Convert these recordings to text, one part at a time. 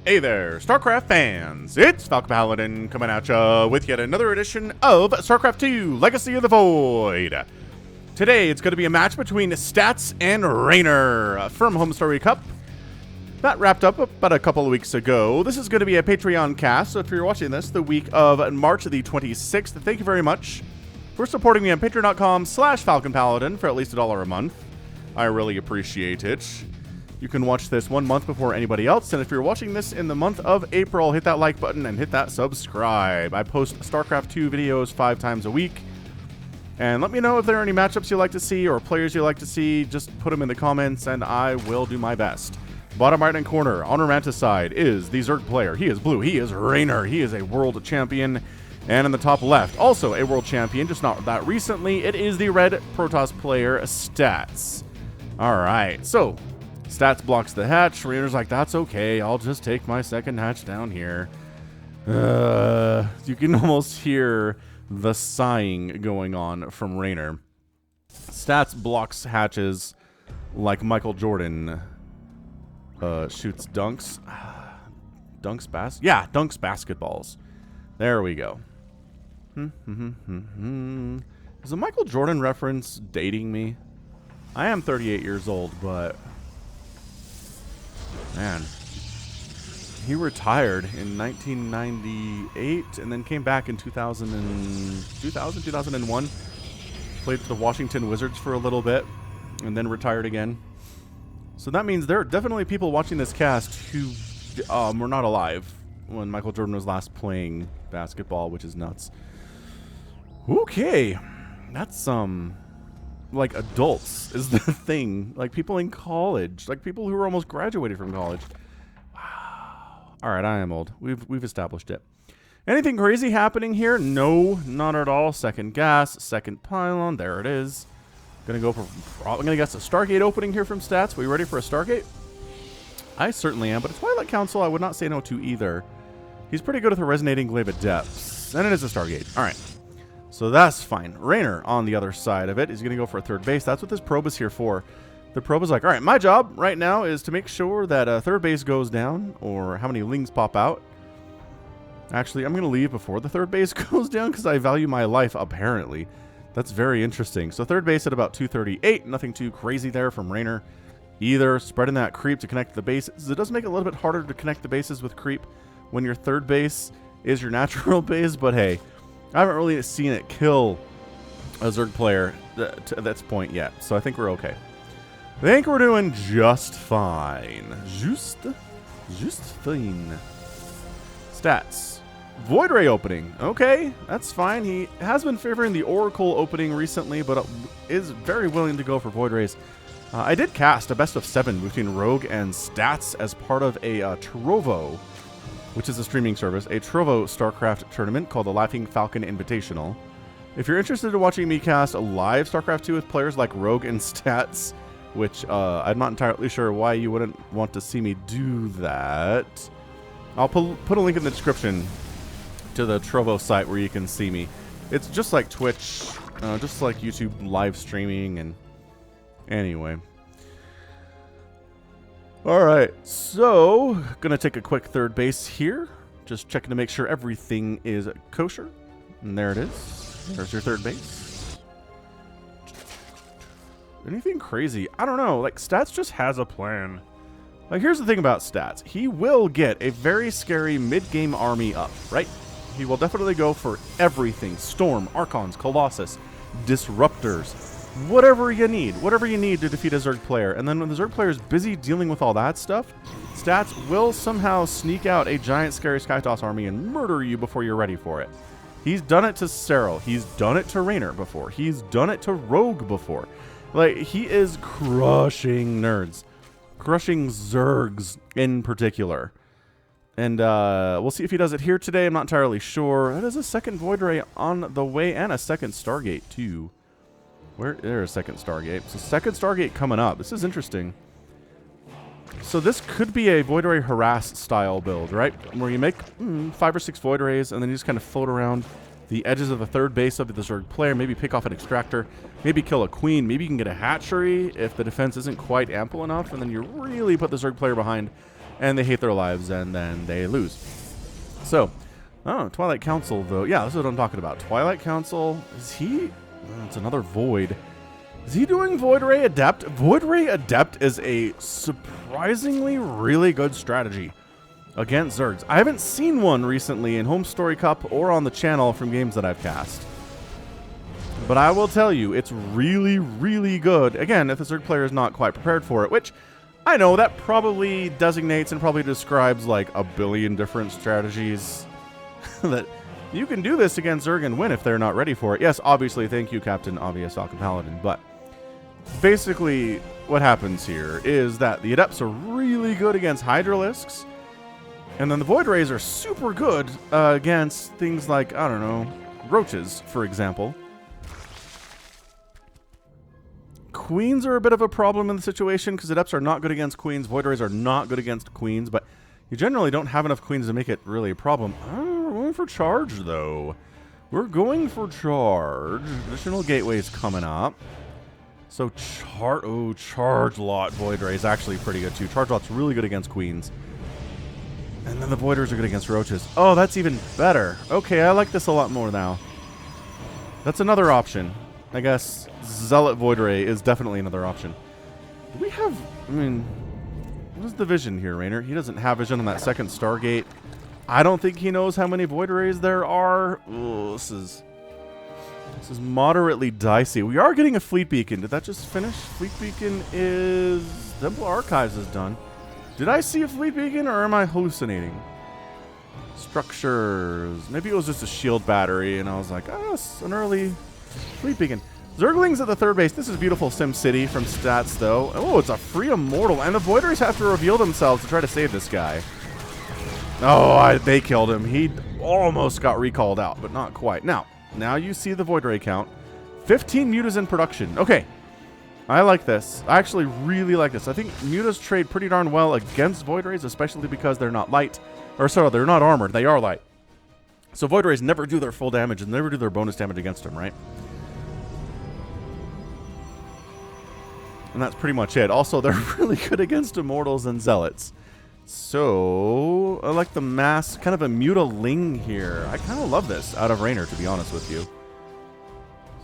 Hey there, StarCraft fans! It's Falcon Paladin coming at ya with yet another edition of StarCraft 2 Legacy of the Void. Today, it's going to be a match between Stats and Reynor from Homestory Cup. That wrapped up about a couple of weeks ago. This is going to be a Patreon cast, so if you're watching this the week of March the 26th, thank you very much for supporting me on patreon.com/FalconPaladin for at least $1 a month. I really appreciate it. You can watch this 1 month before anybody else, and if you're watching this in the month of April, hit that like button and hit that subscribe. I post StarCraft 2 videos 5 times a week, and let me know if there are any matchups you like to see or players you like to see. Just put them in the comments, and I will do my best. Bottom right-hand corner, on Romanticide, is the Zerg player. He is blue. He is Reynor. He is a world champion. And in the top left, also a world champion, just not that recently, it is the red Protoss player, Stats. All right, so Stats blocks the hatch. Reynor's like, that's okay. I'll just take my second hatch down here. You can almost hear the sighing going on from Reynor. Stats blocks hatches like Michael Jordan shoots dunks. Dunks basketballs. There we go. Is a Michael Jordan reference dating me? I am 38 years old, but man, he retired in 1998 and then came back in 2001. Played for the Washington Wizards for a little bit and then retired again. So that means there are definitely people watching this cast who were not alive when Michael Jordan was last playing basketball, which is nuts. Okay, that's like adults is the thing, like people in college, like people who are almost graduated from college. Wow. All right, I am old. We've established it. Anything crazy happening here? No, not at all. Second gas, second pylon. There it is. I'm gonna guess a Stargate opening here from Stats. We ready for a Stargate? I certainly am, but a Twilight Council I would not say no to either. He's pretty good with a resonating glaive of depths, and it is a Stargate. All right. So that's fine. Reynor on the other side of it is going to go for a third base. That's what this probe is here for. The probe is like, all right, my job right now is to make sure that third base goes down or how many lings pop out. Actually, I'm going to leave before the third base goes down because I value my life, apparently. That's very interesting. So third base at about 238. Nothing too crazy there from Reynor either. Spreading that creep to connect the bases. It does make it a little bit harder to connect the bases with creep when your third base is your natural base, but hey, I haven't really seen it kill a Zerg player to this point yet, so I think we're okay. I think we're doing just fine. Just fine. Stats. Void Ray opening. Okay, that's fine. He has been favoring the Oracle opening recently, but is very willing to go for Void Rays. I did cast a best of 7 between Rogue and Stats as part of a Trovo, which is a streaming service, a Trovo StarCraft tournament called the Laughing Falcon Invitational. If you're interested in watching me cast a live StarCraft 2 with players like Rogue and Stats, which I'm not entirely sure why you wouldn't want to see me do that, I'll put a link in the description to the Trovo site where you can see me. It's just like Twitch, just like YouTube live streaming, and anyway. Alright, so gonna take a quick third base here. Just checking to make sure everything is kosher. And there it is. There's your third base. Anything crazy? I don't know. Like, Stats just has a plan. Like, here's the thing about Stats. He will get a very scary mid-game army up, right? He will definitely go for everything. Storm, Archons, Colossus, Disruptors. Whatever you need to defeat a Zerg player. And then when the Zerg player is busy dealing with all that stuff, Stats will somehow sneak out a giant scary Skytoss army and murder you before you're ready for it. He's done it to Serral. He's done it to Reynor before. He's done it to Rogue before. Like, he is crushing nerds. Crushing Zergs in particular. And we'll see if he does it here today. I'm not entirely sure. That is a second Void Ray on the way and a second Stargate too. There's a second Stargate. So second Stargate coming up. This is interesting. So this could be a Void Ray harass style build, right? Where you make 5 or 6 Void Rays and then you just kind of float around the edges of the third base of the Zerg player. Maybe pick off an extractor. Maybe kill a queen. Maybe you can get a hatchery if the defense isn't quite ample enough. And then you really put the Zerg player behind and they hate their lives, and then they lose. So, oh, Twilight Council, though. Yeah, this is what I'm talking about. Twilight Council, is he... it's another Void. Is he doing Void Ray Adept? Void Ray Adept is a surprisingly really good strategy against Zergs. I haven't seen one recently in Homestory Cup or on the channel from games that I've cast. But I will tell you, it's really, really good. Again, if the Zerg player is not quite prepared for it, which I know that probably designates and probably describes like a billion different strategies that you can do this against Zerg and win if they're not ready for it. Yes, obviously, thank you, Captain Obvious Falcon Paladin, but basically what happens here is that the Adepts are really good against Hydralisks, and then the Void Rays are super good against things like, I don't know, Roaches, for example. Queens are a bit of a problem in the situation because Adepts are not good against Queens. Void Rays are not good against Queens, but you generally don't have enough Queens to make it really a problem. We're going for Charge, though. We're going for Charge. Additional gateways coming up. So Charge Lot Void Ray is actually pretty good, too. Charge Lot's really good against Queens. And then the Voiders are good against Roaches. Oh, that's even better. Okay, I like this a lot more now. That's another option. I guess Zealot Void Ray is definitely another option. Do we have... I mean... What is the vision here, Reynor? He doesn't have vision on that second Stargate. I don't think he knows how many Void Rays there are. Ooh, this is moderately dicey. We are getting a Fleet Beacon. Did that just finish? Fleet Beacon is... Temple Archives is done. Did I see a Fleet Beacon, or am I hallucinating? Structures. Maybe it was just a shield battery, and I was like, oh, it's an early Fleet Beacon. Zerglings at the third base. This is beautiful Sim City from stats, though. Oh, it's a free Immortal, and the Void Rays have to reveal themselves to try to save this guy. Oh, they killed him. He almost got recalled out, but not quite. Now you see the Void Ray count. 15 Mutas in production. Okay. I like this. I actually really like this. I think Mutas trade pretty darn well against Void Rays, especially because they're not light. Or sorry, they're not armored. They are light. So Void Rays never do their full damage and never do their bonus damage against them, right? And that's pretty much it. Also, they're really good against Immortals and Zealots. So, I like the mass, kind of a Mutaling here. I kind of love this out of Reynor, to be honest with you.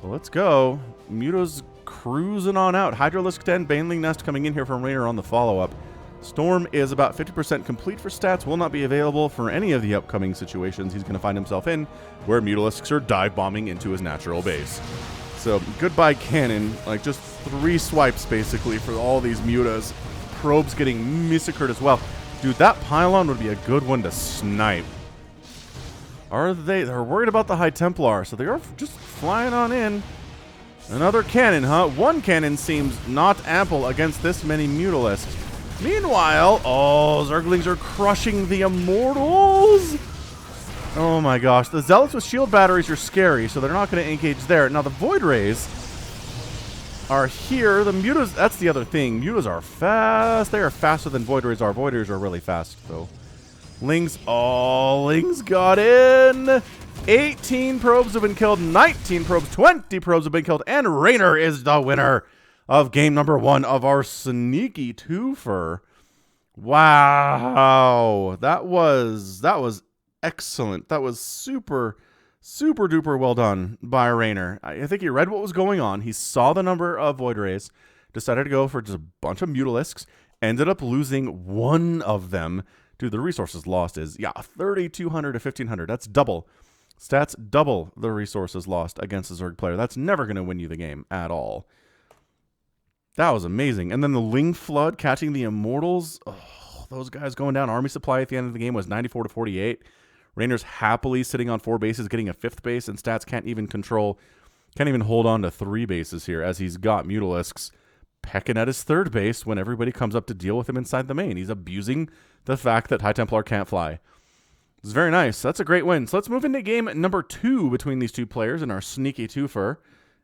So let's go. Muta's cruising on out. Hydralisk 10, Baneling Nest coming in here from Reynor on the follow-up. Storm is about 50% complete for stats. Will not be available for any of the upcoming situations he's going to find himself in, where Mutalisks are dive bombing into his natural base. So, goodbye cannon. Like, just 3 swipes, basically, for all these Mutas. Probes getting massacred as well. Dude, that pylon would be a good one to snipe. Are they? They're worried about the High Templar, so they are just flying on in. Another cannon, huh? One cannon seems not ample against this many Mutalisks. Meanwhile, oh, Zerglings are crushing the Immortals. Oh my gosh, the Zealots with shield batteries are scary, so they're not going to engage there. Now the Void Rays are here. The Mutas, that's the other thing. Mutas are fast. They are faster than Void Rays are. Void Rays are really fast, though. Lings, oh, Lings got in. 18 probes have been killed, 19 probes, 20 probes have been killed, and Reynor is the winner of game number 1 of our sneaky twofer. Wow, that was excellent. That was super duper well done by Reynor. I think he read what was going on. He saw the number of Void Rays, decided to go for just a bunch of Mutalisks, ended up losing one of them. Dude, the resources lost is, yeah, 3,200 to 1,500. That's double. Stats double the resources lost against a Zerg player. That's never going to win you the game at all. That was amazing. And then the Ling Flood catching the Immortals. Oh, those guys going down. Army supply at the end of the game was 94 to 48. Reynor's happily sitting on 4 bases, getting a 5th base, and stats can't even hold on to 3 bases here, as he's got Mutalisks pecking at his 3rd base when everybody comes up to deal with him inside the main. He's abusing the fact that High Templar can't fly. It's very nice. That's a great win. So let's move into game number 2 between these two players in our sneaky twofer,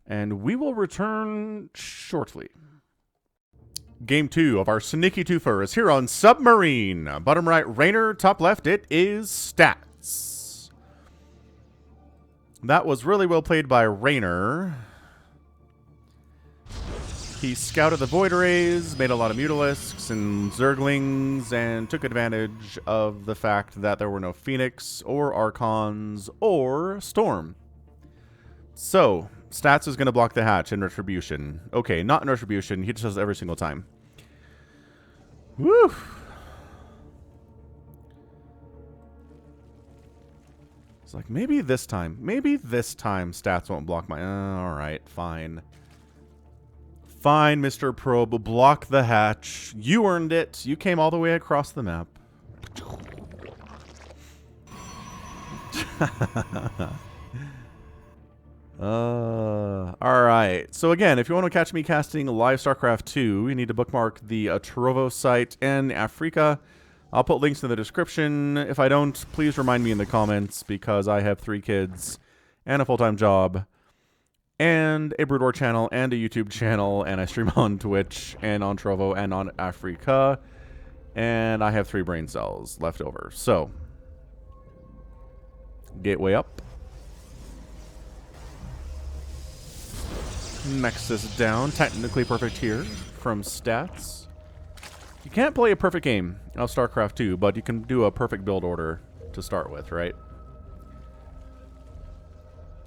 and we will return shortly. Game 2 of our sneaky twofer is here on Submarine. Bottom right, Reynor. Top left, it is stats. That was really well played by Reynor. He scouted the Void Rays, made a lot of Mutalisks and Zerglings, and took advantage of the fact that there were no Phoenix or Archons or Storm. So, Stats is going to block the hatch in Retribution. Okay, not in Retribution. He just does it every single time. Woo! It's like, maybe this time Stats won't block my... alright, fine. Fine, Mr. Probe, block the hatch. You earned it. You came all the way across the map. Alright. So again, if you want to catch me casting live StarCraft 2, you need to bookmark the Trovo site in Africa. I'll put links in the description. If I don't, please remind me in the comments, because I have 3 kids and a full-time job and a Brood War channel and a YouTube channel, and I stream on Twitch and on Trovo and on Africa, and I have 3 brain cells left over. So, gateway up. Nexus down. Technically perfect here from Stats. You can't play a perfect game of StarCraft 2, but you can do a perfect build order to start with, right?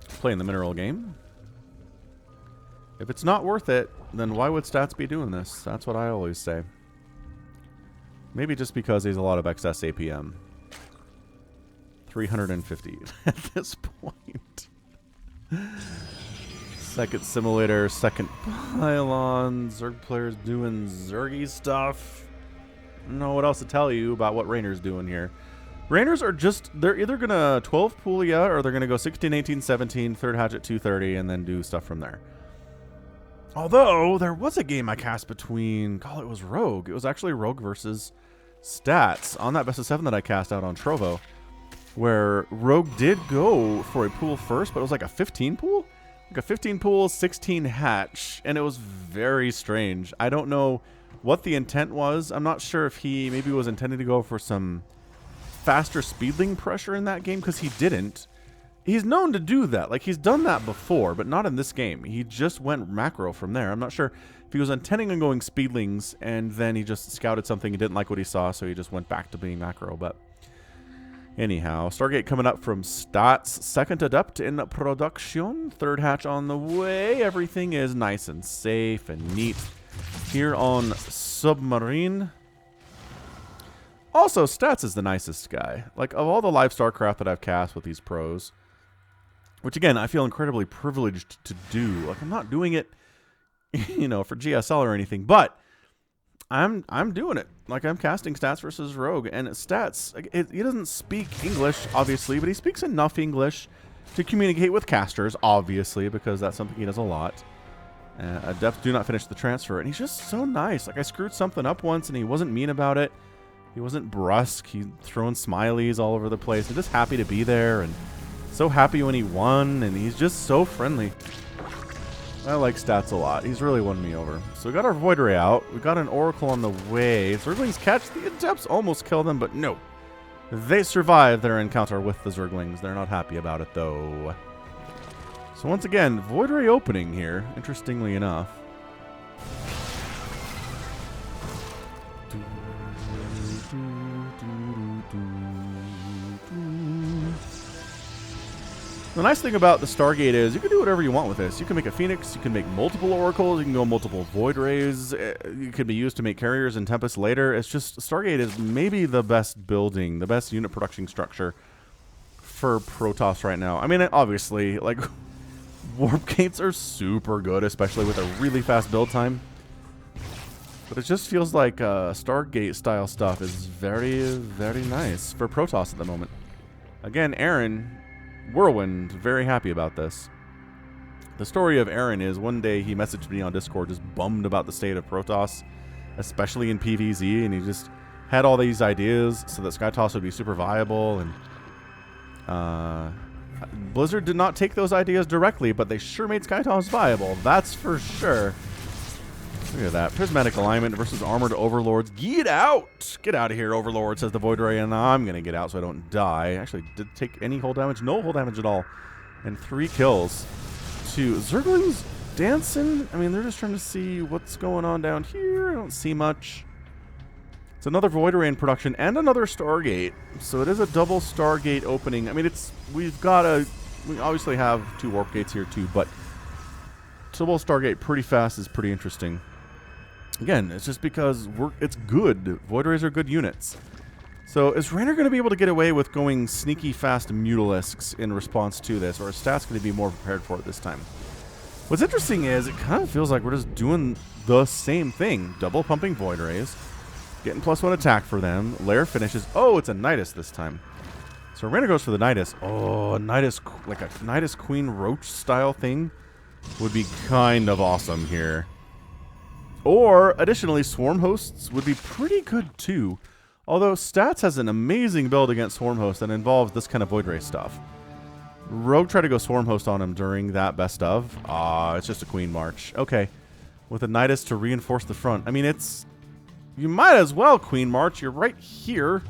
Playing the mineral game. If it's not worth it, then why would Stats be doing this? That's what I always say. Maybe just because he's a lot of excess APM. 350 at this point. Second simulator, second pylon. Zerg players doing Zergy stuff. I don't know what else to tell you about what Reynor's doing here. Reynors are just, they're either going to 12 Poolia or they're going to go 16, 18, 17, third hatch at 230, and then do stuff from there. Although, there was a game I cast between, it was Rogue. It was actually Rogue versus Stats on that best of 7 that I cast out on Trovo, where Rogue did go for a pool first, but it was like a 15 pool? Like a 15 pool, 16 hatch, and it was very strange. I don't know what the intent was. I'm not sure if he maybe was intending to go for some faster speedling pressure in that game, because he didn't. He's known to do that. Like, he's done that before, but not in this game. He just went macro from there. I'm not sure if he was intending on going speedlings, and then he just scouted something, he didn't like what he saw, so he just went back to being macro. But anyhow, Stargate coming up from Stats. Second Adept in production. Third hatch on the way. Everything is nice and safe and neat here on Submarine. Also, Stats is the nicest guy. Like, of all the live StarCraft that I've cast with these pros, which, again, I feel incredibly privileged to do. Like, I'm not doing it, you know, for GSL or anything, but I'm doing it. Like, I'm casting Stats versus Rogue, and Stats, he doesn't speak English, obviously, but he speaks enough English to communicate with casters, obviously, because that's something he does a lot. Adepts do not finish the transfer, and he's just so nice. Like, I screwed something up once, and he wasn't mean about it. He wasn't brusque. He's throwing smileys all over the place. He's just happy to be there, and so happy when he won, and he's just so friendly. I like Stats a lot. He's really won me over. So we got our Void Ray out. We got an Oracle on the way. Zerglings catch the Adepts, almost kill them, but no. They survive their encounter with the Zerglings. They're not happy about it, though. So once again, Void Ray opening here, interestingly enough. The nice thing about the Stargate is you can do whatever you want with this. You can make a Phoenix, you can make multiple Oracles, you can go multiple Void Rays, it could be used to make Carriers and Tempest later. It's just, Stargate is maybe the best building, the best unit production structure for Protoss right now. I mean, obviously, like, Warp Gates are super good, especially with a really fast build time. But it just feels like Stargate style stuff is very, very nice for Protoss at the moment. Again, Aaron, Whirlwind, very happy about this. The story of Aaron is one day he messaged me on Discord just bummed about the state of Protoss, especially in PvZ, and he just had all these ideas so that SkyToss would be super viable, and Blizzard did not take those ideas directly, but they sure made SkyToss viable, that's for sure. Look at that. Prismatic Alignment versus Armored Overlords. Get out! Get out of here, Overlord, says the Void Ray, and I'm going to get out so I don't die. Actually, did take any hull damage? No hull damage at all. And 3 kills to Zerglings dancing. I mean, they're just trying to see what's going on down here. I don't see much. It's another Void Ray in production and another Stargate. So it is a double Stargate opening. I mean, we obviously have 2 Warp Gates here too, but double Stargate pretty fast is pretty interesting. Again, it's just because it's good. Void Rays are good units. So is Reynor going to be able to get away with going sneaky fast Mutalisks in response to this, or is Stats going to be more prepared for it this time? What's interesting is it kind of feels like we're just doing the same thing. Double pumping Void Rays. Getting +1 attack for them. Lair finishes. Oh, it's a Nidus this time. So Reynor goes for the Nidus. Oh, a Nidus, like a Nidus Queen Roach style thing would be kind of awesome here. Or, additionally, Swarm Hosts would be pretty good too. Although Stats has an amazing build against Swarm Host that involves this kind of Void Ray stuff. Rogue tried to go Swarm Host on him during that best of. It's just a Queen March. Okay. With a Nidus to reinforce the front. I mean, it's... You might as well, Queen March. You're right here.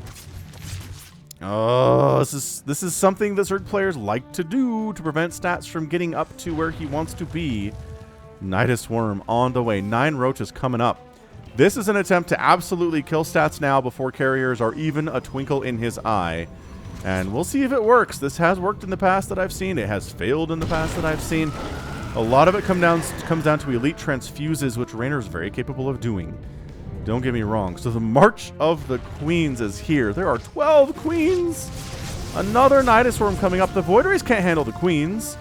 Oh, this is something that Zerg players like to do to prevent Stats from getting up to where he wants to be. Nidus Worm on the way. 9 roaches coming up. This is an attempt to absolutely kill Stats now before carriers are even a twinkle in his eye. And we'll see if it works. This has worked in the past that I've seen. It has failed in the past that I've seen. A lot of it comes down to elite transfuses, which Reynor is very capable of doing. Don't get me wrong. So the March of the Queens is here. There are 12 Queens. Another Nidus Worm coming up. The Void Rays can't handle the Queens.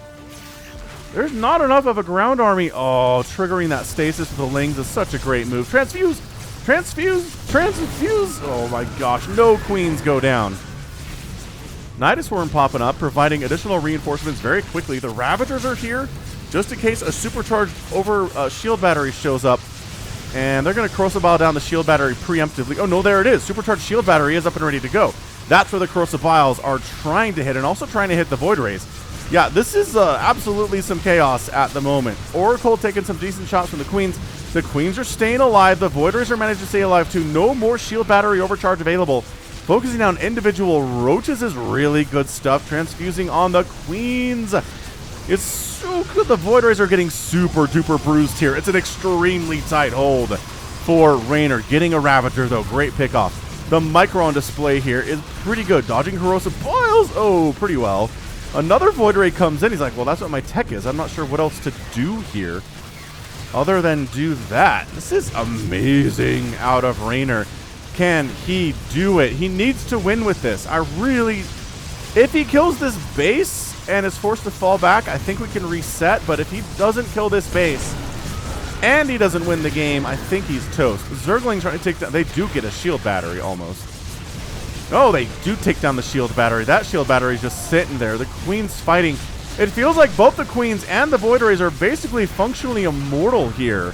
There's not enough of a ground army. Oh, triggering that stasis with the Lings is such a great move. Transfuse! Transfuse! Transfuse! Oh my gosh, no Queens go down. Nidus Worm popping up, providing additional reinforcements very quickly. The Ravagers are here, just in case a supercharged shield battery shows up. And they're going to Corrosive Bile down the shield battery preemptively. Oh no, there it is. Supercharged shield battery is up and ready to go. That's where the Corrosive Biles are trying to hit, and also trying to hit the Void Rays. Yeah, this is absolutely some chaos at the moment. Oracle taking some decent shots from the Queens. The Queens are staying alive. The Void Rays are managed to stay alive too. No more shield battery overcharge available. Focusing on individual roaches is really good stuff. Transfusing on the Queens. It's so good. The Void Rays are getting super duper bruised here. It's an extremely tight hold for Reynor. Getting a Ravager though, great pick off. The Micro on display here is pretty good. Dodging Corrosive Biles, oh, pretty well. Another Void Ray comes in. He's like, well, that's what my tech is. I'm not sure what else to do here other than do that. This is amazing out of Reynor. Can he do it? He needs to win with this. If he kills this base and is forced to fall back, I think we can reset. But if he doesn't kill this base and he doesn't win the game, I think he's toast. Zerglings trying to take down. They do get a shield battery almost. Oh, they do take down the shield battery. That shield battery is just sitting there. The Queen's fighting. It feels like both the Queens and the Void Rays are basically functionally immortal here.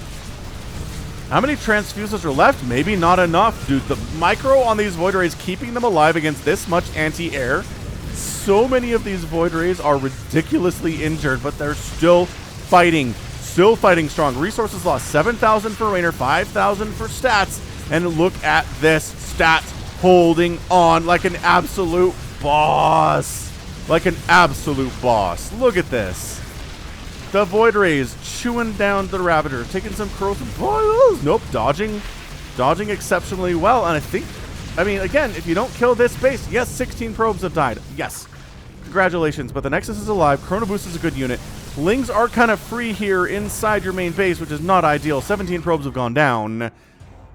How many transfuses are left? Maybe not enough, dude. The Micro on these Void Rays keeping them alive against this much anti-air. So many of these Void Rays are ridiculously injured, but they're still fighting. Still fighting strong. Resources lost. 7,000 for Reynor, 5,000 for Stats. And look at this. Stats holding on like an absolute boss. Like an absolute boss. Look at this. The Void Rays chewing down the Ravager. Taking some Corrosive Biles. Nope. Dodging exceptionally well. And I mean, again, if you don't kill this base, yes, 16 probes have died. Yes. Congratulations. But the Nexus is alive. Chrono Boost is a good unit. Lings are kind of free here inside your main base, which is not ideal. 17 probes have gone down.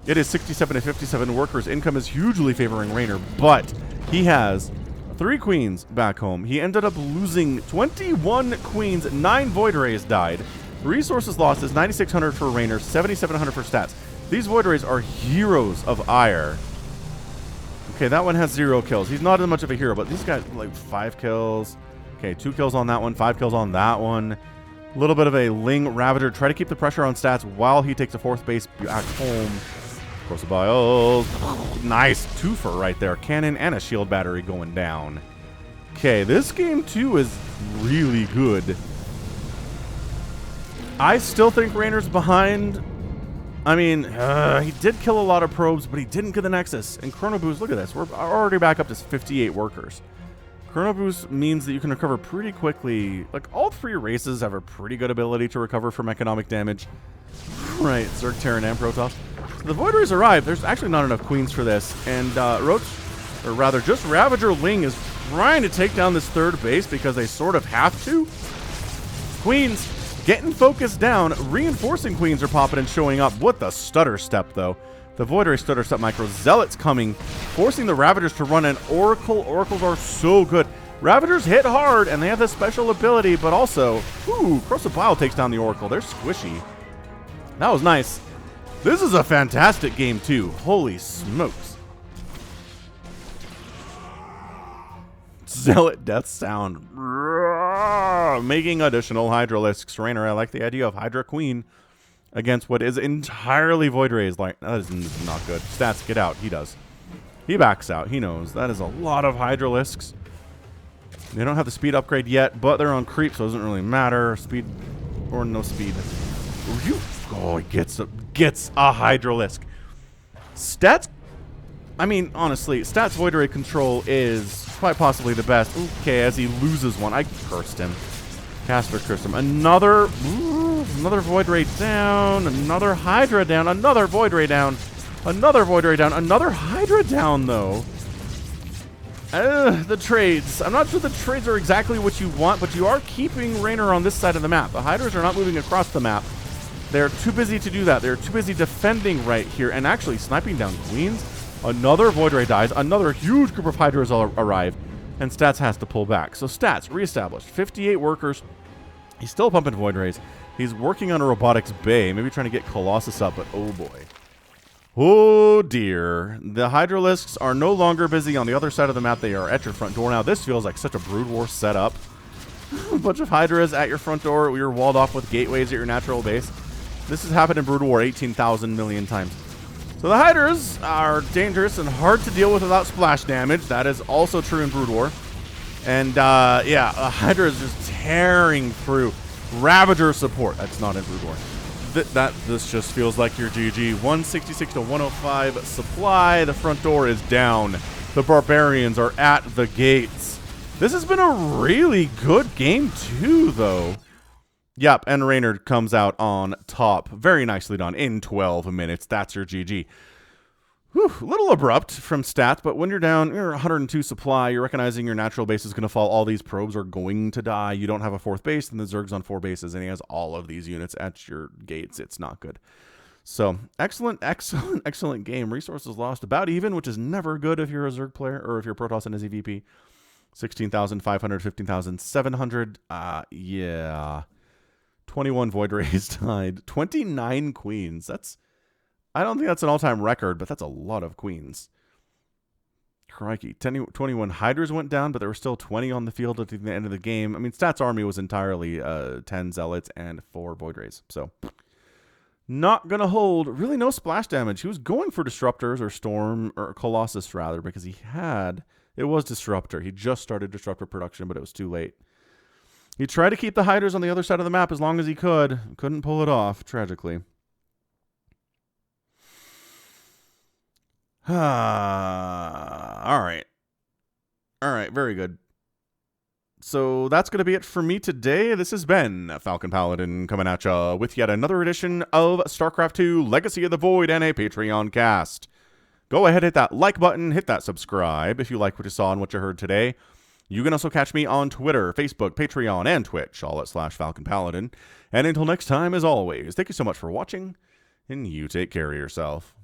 It is 67 to 57 workers. Income is hugely favoring Reynor, but he has 3 Queens back home. He ended up losing 21 Queens. 9 Void Rays died. Resources lost is 9,600 for Reynor, 7,700 for Stats. These Void Rays are heroes of ire. Okay, that one has 0 kills. He's not as much of a hero, but these guys, like 5 kills. Okay, 2 kills on that one, 5 kills on that one. A little bit of a Ling Ravager. Try to keep the pressure on Stats while he takes a 4th base back home. Corrosive Biles. Nice twofer right there. Cannon and a shield battery going down. Okay, this game too is really good. I still think Reynor's behind. I mean, he did kill a lot of probes, but he didn't get the Nexus. And Chrono Boost, look at this. We're already back up to 58 workers. Chrono Boost means that you can recover pretty quickly. Like, all 3 races have a pretty good ability to recover from economic damage. Right, Zerg, Terran, and Protoss. So the Void Rays arrive. There's actually not enough queens for this. And Roach, or rather, just Ravager Ling is trying to take down this 3rd base because they sort of have to. Queens getting focused down. Reinforcing queens are popping and showing up. What the stutter step, though. The Void Ray stutter step micro. Zealots coming, forcing the Ravagers to run an Oracle. Oracles are so good. Ravagers hit hard, and they have this special ability, but also, ooh, Corrosive Bile takes down the Oracle. They're squishy. That was nice. This is a fantastic game, too. Holy smokes. Zealot death sound. Making additional Hydralisks. Reynor, I like the idea of Hydra Queen against what is entirely Void Rays. Like, that is not good. Stats, get out. He does. He backs out. He knows. That is a lot of Hydralisks. They don't have the speed upgrade yet, but they're on creep, so it doesn't really matter. Speed or no speed. Oh, he gets a Hydralisk. Stats, I mean, honestly, Stats Void Ray control is quite possibly the best. Okay, as he loses one. I cursed him. Casper cursed him. Another Void Ray down. Another Hydra down. Another Void Ray down. Another Void Ray down. Another Hydra down, though. The trades. I'm not sure the trades are exactly what you want, but you are keeping Reynor on this side of the map. The Hydras are not moving across the map. They're too busy to do that. They're too busy defending right here and actually sniping down queens. Another Void Ray dies. Another huge group of Hydras arrive. And Stats has to pull back. So Stats reestablished. 58 workers. He's still pumping Void Rays. He's working on a robotics bay. Maybe trying to get Colossus up, but oh boy. Oh dear. The Hydralisks are no longer busy on the other side of the map. They are at your front door now. This feels like such a Brood War setup. A bunch of Hydras at your front door. You're walled off with gateways at your natural base. This has happened in Brood War 18,000 million times. So the Hydras are dangerous and hard to deal with without splash damage. That is also true in Brood War. And yeah, Hydra is just tearing through. Ravager support. That's not in Brood War. This just feels like your GG. 166 to 105 supply. The front door is down. The Barbarians are at the gates. This has been a really good game too, though. Yep, and Reynor comes out on top. Very nicely done in 12 minutes. That's your GG. Whew, a little abrupt from Stats, but when you're down, you're 102 supply, you're recognizing your natural base is going to fall. All these probes are going to die. You don't have a 4th base, and the Zerg's on 4 bases, and he has all of these units at your gates. It's not good. So, excellent game. Resources lost about even, which is never good if you're a Zerg player, or if you're Protoss and a ZVP. 16,500, 15,700. Yeah. 21 Void Rays died. 29 queens. I don't think that's an all-time record, but that's a lot of queens. Crikey. 21 Hydras went down, but there were still 20 on the field at the end of the game. I mean, Stats Army was entirely 10 Zealots and 4 Void Rays. So, not going to hold. Really no splash damage. He was going for Disruptors or Storm, or Colossus, rather, because he had... It was Disruptor. He just started Disruptor production, but it was too late. He tried to keep the Hydras on the other side of the map as long as he could. Couldn't pull it off, tragically. All right. All right, very good. So that's going to be it for me today. This has been Falcon Paladin coming at ya with yet another edition of StarCraft 2 Legacy of the Void and a Patreon cast. Go ahead, hit that like button, hit that subscribe if you like what you saw and what you heard today. You can also catch me on Twitter, Facebook, Patreon, and Twitch, all at /Falcon Paladin. And until next time, as always, thank you so much for watching, and you take care of yourself.